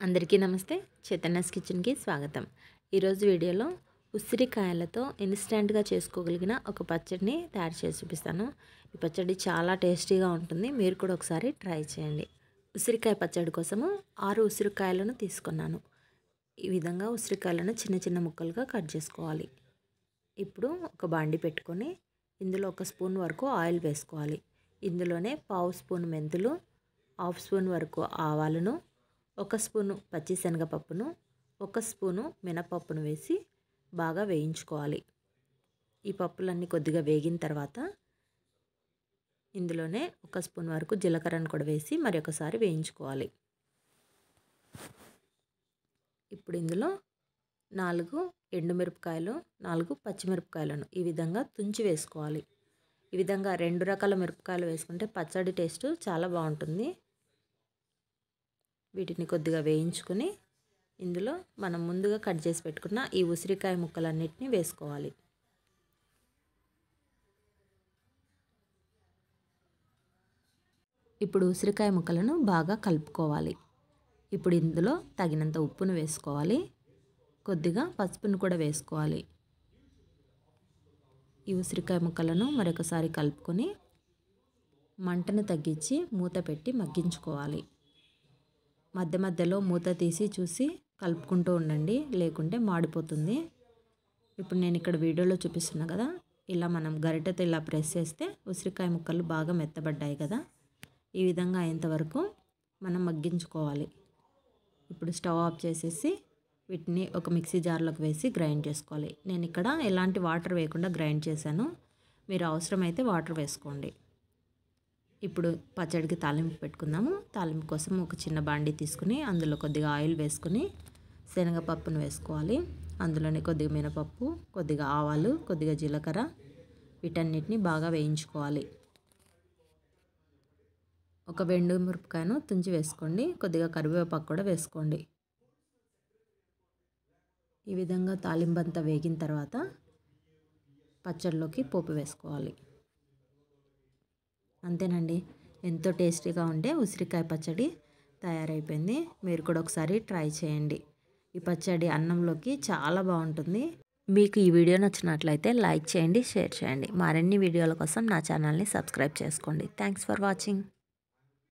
అందరికీ నమస్తే. చైతన్యస్ కిచెన్‌కి స్వాగతం. ఈరోజు వీడియోలో ఉసిరికాయలతో ఇన్‌స్టాంట్‌గా చేసుకోగలిగిన ఒక పచ్చడిని తయారు చేసి చూపిస్తాను. ఈ పచ్చడి చాలా టేస్టీగా ఉంటుంది. మీరు కూడా ఒకసారి ట్రై చేయండి. ఉసిరికాయ పచ్చడి కోసము 6 ఉసిరికాయలను తీసుకున్నాను. ఈ విధంగా ఉసిరికాయలను చిన్న చిన్న ముక్కలుగా కట్ చేసుకోవాలి. ఇప్పుడు ఒక బాండి పెట్టుకొని ఇందులో 1 స్పూన్ వరకు ఆయిల్ వేసుకోవాలి. ఇందులోనే పావు స్పూన్ మెంతులు, హాఫ్ స్పూన్ వరకు ఆవాలను, 1 స్పూను పచ్చిశనగపప్పును, 1 స్పూను మినపప్పును వేసి బాగా వేయించుకోవాలి. ఈ పప్పులన్నీ కొద్దిగా వేగిన తర్వాత ఇందులోనే 1 స్పూన్ వరకు జీలకర్రను కూడా వేసి మరొకసారి వేయించుకోవాలి. ఇప్పుడు ఇందులో 4 ఎండుమిరపకాయలు, 4 పచ్చిమిరపకాయలను ఈ విధంగా తుంచి వేసుకోవాలి. ఈ విధంగా 2 రకాల మిరపకాయలు వేసుకుంటే పచ్చడి టేస్ట్ చాలా బాగుంటుంది. వీటిని కొద్దిగా వేయించుకొని ఇందులో మనం ముందుగా కట్ చేసి పెట్టుకున్న ఈ ఉసిరికాయ ముక్కలన్నిటిని వేసుకోవాలి. ఇప్పుడు ఉసిరికాయ ముక్కలను బాగా కలుపుకోవాలి. ఇప్పుడు ఇందులో తగినంత ఉప్పును వేసుకోవాలి. కొద్దిగా పసుపును కూడా వేసుకోవాలి. ఈ ఉసిరికాయ ముక్కలను మరొకసారి కలుపుకొని మంటను తగ్గించి మూత పెట్టి మగ్గించుకోవాలి. మధ్య మధ్యలో మూత తీసి చూసి కలుపుకుంటూ ఉండండి, లేకుంటే మాడిపోతుంది. ఇప్పుడు నేను ఇక్కడ వీడియోలో చూపిస్తున్నా కదా, ఇలా మనం గరిటెతో ఇలా ప్రెస్ చేస్తే ఉసిరికాయ ముక్కలు బాగా మెత్తబడ్డాయి కదా. ఈ విధంగా అయ్యేంతవరకు మనం మగ్గించుకోవాలి. ఇప్పుడు స్టవ్ ఆఫ్ చేసేసి వీటిని ఒక మిక్సీ జార్లోకి వేసి గ్రైండ్ చేసుకోవాలి. నేను ఇక్కడ ఎలాంటి వాటర్ వేయకుండా గ్రైండ్ చేశాను. మీరు అవసరమైతే వాటర్ వేసుకోండి. ఇప్పుడు పచ్చడికి తాలింపు పెట్టుకుందాము. తాలింపు కోసం ఒక చిన్న బాండీ తీసుకుని అందులో కొద్దిగా ఆయిల్ వేసుకుని శనగపప్పును వేసుకోవాలి. అందులోనే కొద్దిగా మినపప్పు, కొద్దిగా ఆవాలు, కొద్దిగా జీలకర్ర వీటన్నిటిని బాగా వేయించుకోవాలి. ఒక ఎండుమిరపకాయను తుంచి వేసుకోండి. కొద్దిగా కరివేపాకు కూడా వేసుకోండి. ఈ విధంగా తాలింపు అంతా వేగిన తర్వాత పచ్చడిలోకి పోపు వేసుకోవాలి. అంతేనండి, ఎంతో టేస్టీగా ఉండే ఉసిరికాయ పచ్చడి తయారైపోయింది. మీరు కూడా ఒకసారి ట్రై చేయండి. ఈ పచ్చడి అన్నంలోకి చాలా బాగుంటుంది. మీకు ఈ వీడియో నచ్చినట్లయితే లైక్ చేయండి, షేర్ చేయండి. మరిన్ని వీడియోల కోసం నా ఛానల్ని సబ్స్క్రైబ్ చేసుకోండి. Thanks for watching.